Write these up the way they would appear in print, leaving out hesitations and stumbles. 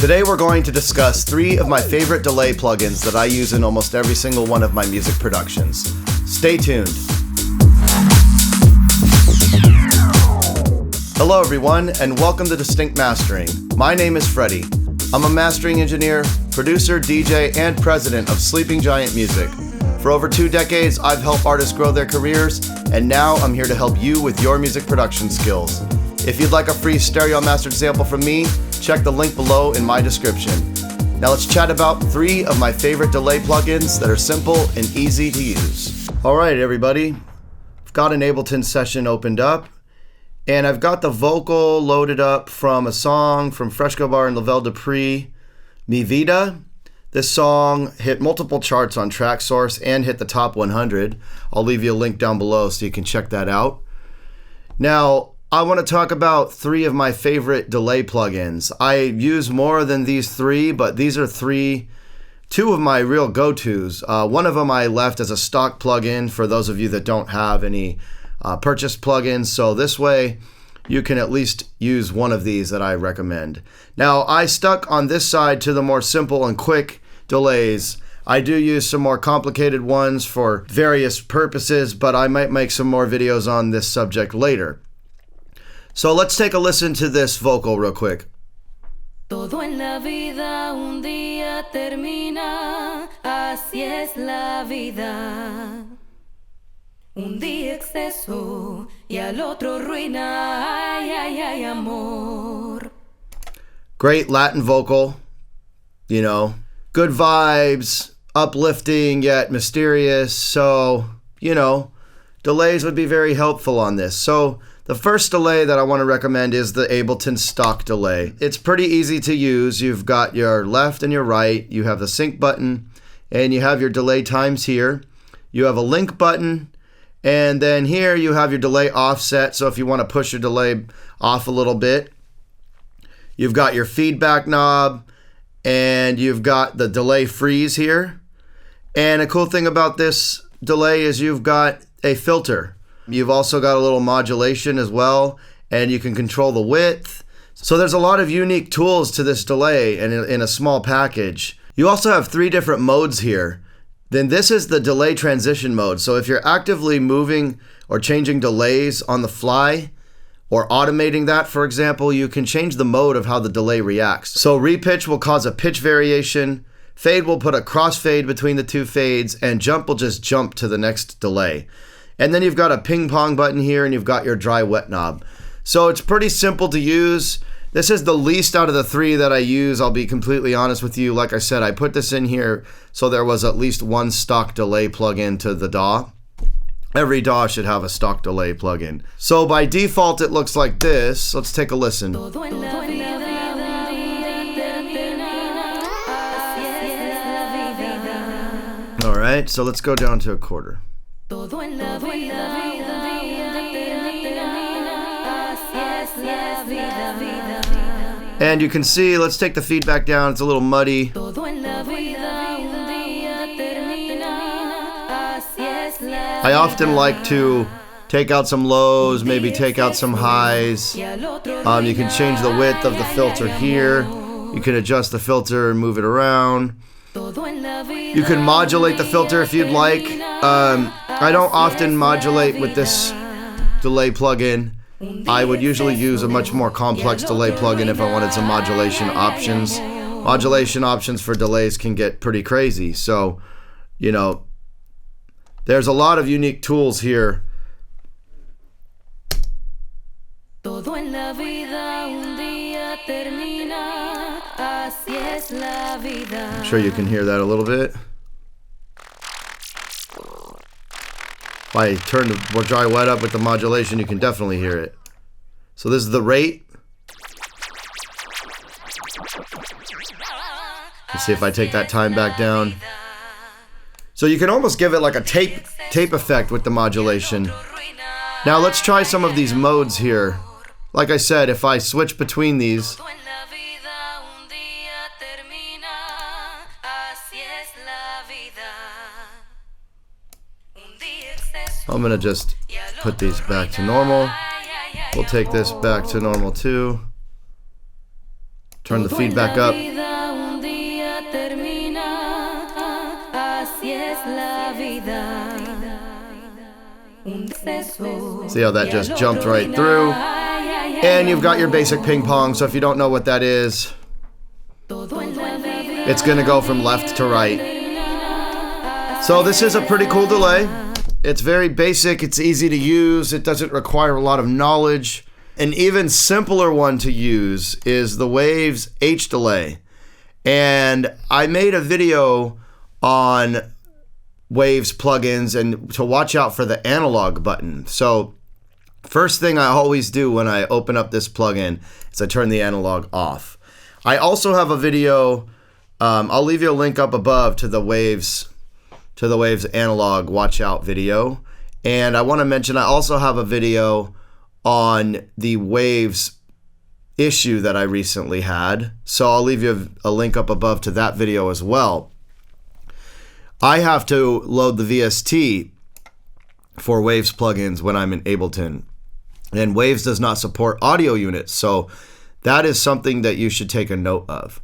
Today we're going to discuss 3 of my favorite delay plugins that I use in almost every single one of my music productions. Stay tuned. Hello everyone, and welcome to Distinct Mastering. My name is Freddie. I'm a mastering engineer, producer, DJ, and president of Sleeping Giant Music. For over 2 decades, I've helped artists grow their careers, and now I'm here to help you with your music production skills. If you'd like a free stereo mastered sample from me, check the link below in my description. Now let's chat about 3 of my favorite delay plugins that are simple and easy to use. Alright everybody, I've got an Ableton session opened up, and I've got the vocal loaded up from a song from Freshcobar and Lavelle Dupree, Mi Vida. This song hit multiple charts on TrackSource and hit the top 100. I'll leave you a link down below so you can check that out. Now, I want to talk about 3 of my favorite delay plugins. I use more than these 3, but these are 2 of my real go-tos. One of them I left as a stock plugin for those of you that don't have any purchased plugins, so this way you can at least use one of these that I recommend. Now, I stuck on this side to the more simple and quick delays. I do use some more complicated ones for various purposes, but I might make some more videos on this subject later. So let's take a listen to this vocal real quick. Todo en la vida un día termina, así es la vida. Un día exceso y al otro ruina, ay, ay, ay, amor. Great Latin vocal, you know, good vibes, uplifting yet mysterious. So, you know, delays would be very helpful on this. So the first delay that I want to recommend is the Ableton stock delay. It's pretty easy to use. You've got your left and your right. You have the sync button, and you have your delay times here. You have a link button, and then here you have your delay offset. So if you want to push your delay off a little bit, you've got your feedback knob, and you've got the delay freeze here. And a cool thing about this delay is you've got a filter. You've also got a little modulation as well, and you can control the width. So there's a lot of unique tools to this delay and in a small package. You also have 3 different modes here. Then this is the delay transition mode. So if you're actively moving or changing delays on the fly or automating that, for example, you can change the mode of how the delay reacts. So repitch will cause a pitch variation, fade will put a crossfade between the 2 fades, and jump will just jump to the next delay. And then you've got a ping pong button here, and you've got your dry wet knob. So it's pretty simple to use. This is the least out of the 3 that I use. I'll be completely honest with you. Like I said, I put this in here so there was at least one stock delay plugin to the DAW. Every DAW should have a stock delay plugin. So by default, it looks like this. Let's take a listen. All right, so let's go down to a quarter. And you can see, let's take the feedback down, it's a little muddy. I often like to take out some lows, maybe take out some highs. You can change the width of the filter here. You can adjust the filter and move it around. You can modulate the filter if you'd like. I don't often modulate with this delay plugin. I would usually use a much more complex delay plugin if I wanted some modulation options. Modulation options for delays can get pretty crazy. So, you know, there's a lot of unique tools here. I'm sure you can hear that a little bit. If I turn the dry wet up with the modulation, you can definitely hear it. So this is the rate. Let's see if I take that time back down. So you can almost give it like a tape effect with the modulation. Now let's try some of these modes here. Like I said, if I switch between these, I'm gonna just put these back to normal. We'll take this back to normal too. turn the feedback up. See how that just jumped right through? And you've got your basic ping pong, so if you don't know what that is, it's gonna go from left to right. So this is a pretty cool delay. It's very basic, it's easy to use, it doesn't require a lot of knowledge. An even simpler one to use is the Waves H delay. And I made a video on Waves plugins and to watch out for the analog button. So first thing I always do when I open up this plugin is I turn the analog off. I also have a video, I'll leave you a link up above to the Waves analog watch out video. And I want to mention I also have a video on the Waves issue that I recently had. So I'll leave you a link up above to that video as well. I have to load the VST for Waves plugins when I'm in Ableton. And Waves does not support audio units, so that is something that you should take a note of.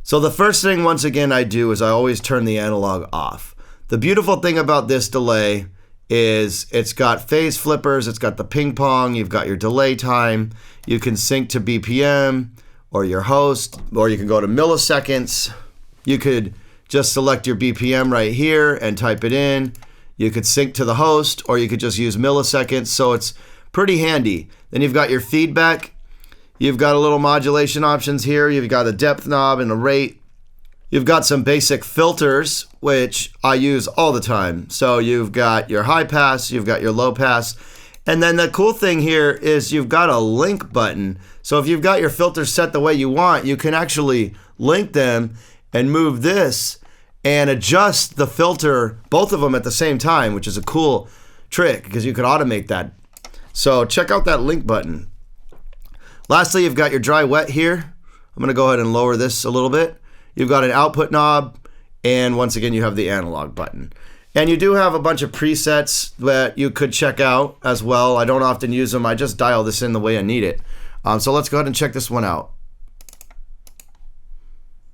So the first thing, once again, I do is I always turn the analog off. The beautiful thing about this delay is it's got phase flippers, it's got the ping pong, you've got your delay time, you can sync to BPM or your host, or you can go to milliseconds. You could just select your BPM right here and type it in. You could sync to the host, or you could just use milliseconds, so it's pretty handy. Then you've got your feedback. You've got a little modulation options here. You've got a depth knob and a rate. You've got some basic filters, which I use all the time. So you've got your high pass, you've got your low pass. And then the cool thing here is you've got a link button. So if you've got your filters set the way you want, you can actually link them and move this and adjust the filter, both of them at the same time, which is a cool trick because you could automate that. So check out that link button. Lastly, you've got your dry wet here. I'm gonna go ahead and lower this a little bit. You've got an output knob, and once again, you have the analog button. And you do have a bunch of presets that you could check out as well. I don't often use them. I just dial this in the way I need it. So let's go ahead and check this one out.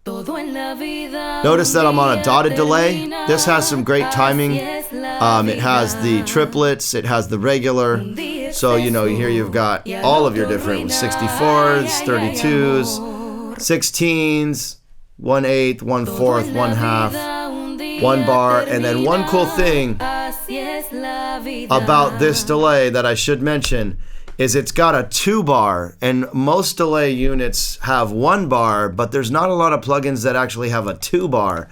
Notice that I'm on a dotted delay. This has some great timing. It has the triplets, it has the regular. So, you know, here you've got all of your different 64s, 32s, 16s, 1/8, 1/4, 1/2, 1 bar. And then one cool thing about this delay that I should mention is it's got a 2 bar, and most delay units have 1 bar, but there's not a lot of plugins that actually have a 2 bar.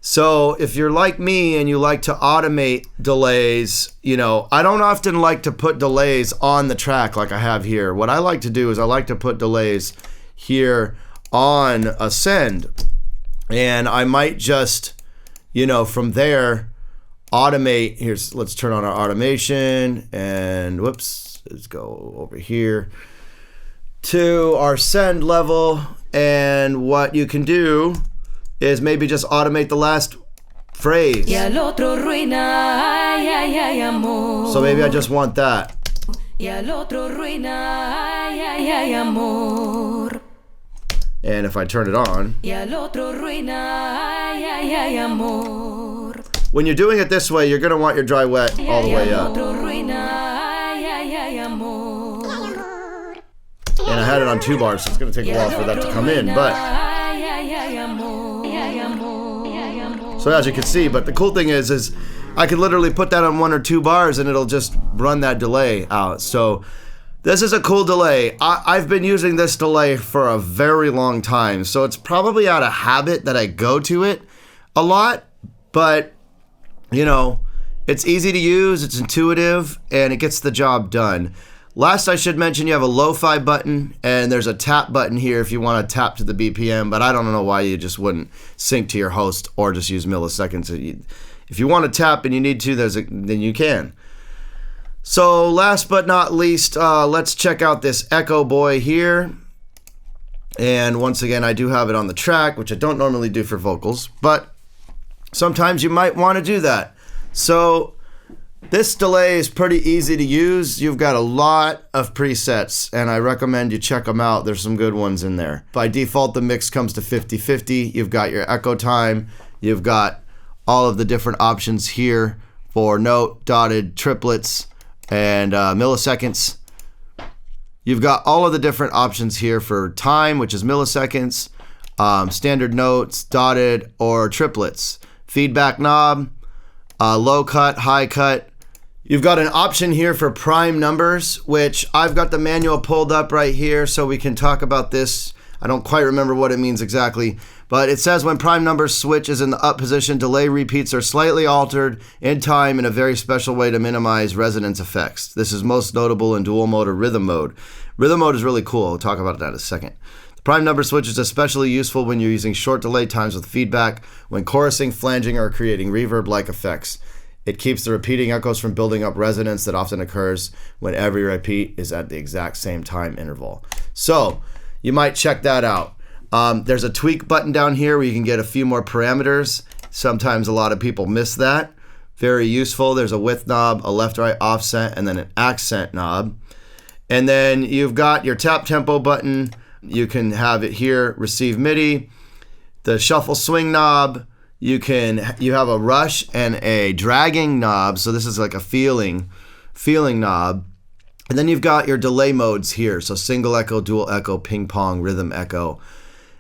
So if you're like me and you like to automate delays, you know, I don't often like to put delays on the track like I have here. What I like to do is I like to put delays here on a send, and I might just, you know, from there automate. Let's turn on our automation, and whoops, let's go over here to our send level, and what you can do is maybe just automate the last phrase. So maybe I just want that. And if I turn it on, when you're doing it this way, you're gonna want your dry wet all the way up. And I had it on 2 bars, so it's gonna take a while for that to come in, but so as you can see, but the cool thing is I could literally put that on 1 or 2 bars and it'll just run that delay out. So this is a cool delay. I've been using this delay for a very long time, so it's probably out of habit that I go to it a lot, but you know, it's easy to use, it's intuitive, and it gets the job done. Last, I should mention you have a lo-fi button, and there's a tap button here if you want to tap to the BPM, but I don't know why you just wouldn't sync to your host or just use milliseconds. If you want to tap and you need to, then you can. So last but not least, let's check out this Echoboy here. And once again, I do have it on the track, which I don't normally do for vocals, but sometimes you might want to do that. So This delay is pretty easy to use. You've got a lot of presets, and I recommend you check them out. There's some good ones in there. By default, the mix comes to 50-50. You've got your echo time. You've got all of the different options here for note, dotted, triplets, and milliseconds. You've got all of the different options here for time, which is milliseconds, standard notes, dotted, or triplets. Feedback knob, low cut, high cut. You've got an option here for prime numbers, which I've got the manual pulled up right here so we can talk about this. I don't quite remember what it means exactly, but it says when prime number switch is in the up position, delay repeats are slightly altered in time in a very special way to minimize resonance effects. This is most notable in dual mode or rhythm mode. Rhythm mode is really cool. I'll talk about that in a second. The prime number switch is especially useful when you're using short delay times with feedback, when chorusing, flanging, or creating reverb-like effects. It keeps the repeating echoes from building up resonance that often occurs when every repeat is at the exact same time interval. So you might check that out. There's a tweak button down here where you can get a few more parameters. Sometimes a lot of people miss that. Very useful. There's a width knob, a left-right offset, and then an accent knob. And then you've got your tap tempo button. You can have it here, receive MIDI, the shuffle swing knob. You have a rush and a dragging knob. So this is like a feeling knob. And then you've got your delay modes here. So single echo, dual echo, ping pong, rhythm echo.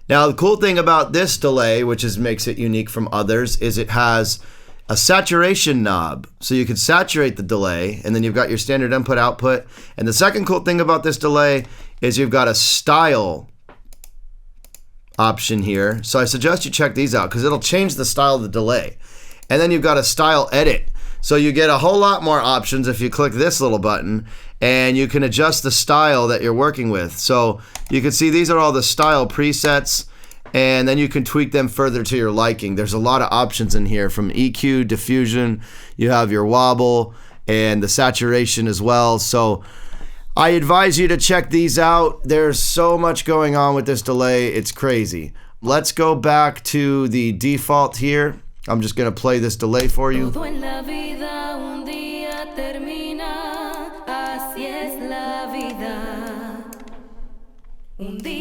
Now the cool thing about this delay, which makes it unique from others, is it has a saturation knob. So you can saturate the delay, and then you've got your standard input output. And the second cool thing about this delay is you've got a style option here. So I suggest you check these out because it'll change the style of the delay. And then you've got a style edit. So you get a whole lot more options if you click this little button, and you can adjust the style that you're working with. So you can see these are all the style presets, and then you can tweak them further to your liking. There's a lot of options in here, from EQ, diffusion, you have your wobble, and the saturation as well. So I advise you to check these out. There's so much going on with this delay, it's crazy. Let's go back to the default here. I'm just gonna play this delay for you.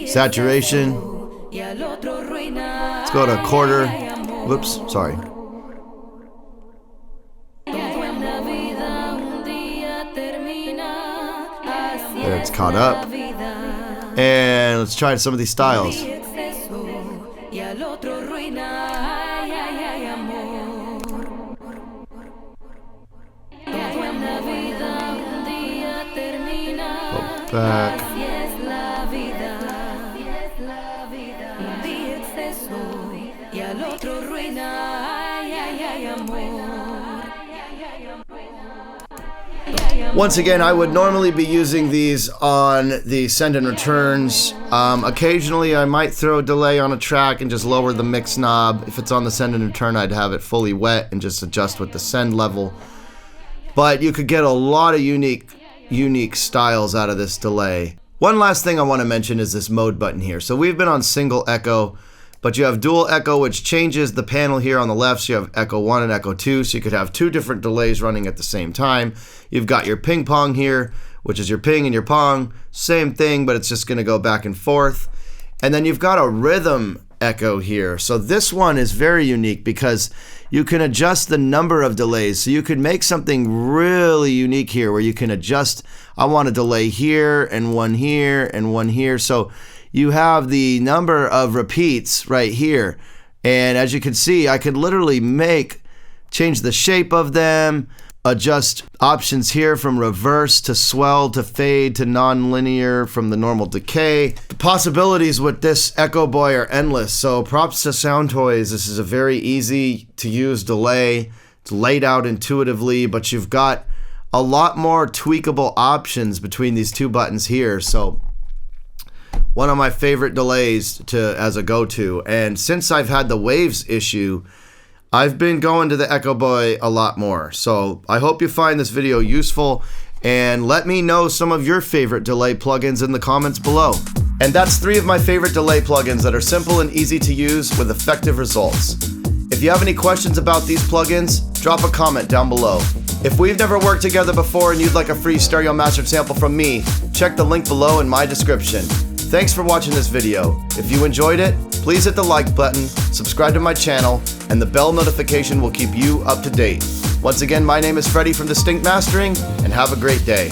Saturation. Let's go to a quarter. Whoops, sorry. There, it's caught up. And let's try some of these styles. Go back. Once again, I would normally be using these on the send and returns. Occasionally, I might throw a delay on a track and just lower the mix knob. If it's on the send and return, I'd have it fully wet and just adjust with the send level. But you could get a lot of unique styles out of this delay. One last thing I want to mention is this mode button here. So we've been on single echo, but you have dual echo, which changes the panel here on the left. So you have echo 1 and echo 2, so you could have two different delays running at the same time. You've got your ping pong here, which is your ping and your pong. Same thing, but it's just going to go back and forth. And then you've got a rhythm echo here. So this one is very unique because you can adjust the number of delays. So you could make something really unique here where you can adjust, I want a delay here and one here and one here. So you have the number of repeats right here. And as you can see, I could literally change the shape of them, adjust options here from reverse to swell to fade to non-linear from the normal decay. The possibilities with this Echoboy are endless. So props to Soundtoys. This is a very easy to use delay. It's laid out intuitively, but you've got a lot more tweakable options between these two buttons here. So one of my favorite delays as a go-to. And since I've had the waves issue, I've been going to the Echoboy a lot more. So I hope you find this video useful, and let me know some of your favorite delay plugins in the comments below. And that's 3 of my favorite delay plugins that are simple and easy to use with effective results. If you have any questions about these plugins, drop a comment down below. If we've never worked together before and you'd like a free stereo mastered sample from me, check the link below in my description. Thanks for watching this video. If you enjoyed it, please hit the like button, subscribe to my channel, and the bell notification will keep you up to date. Once again, my name is Freddie from Distinct Mastering, and have a great day.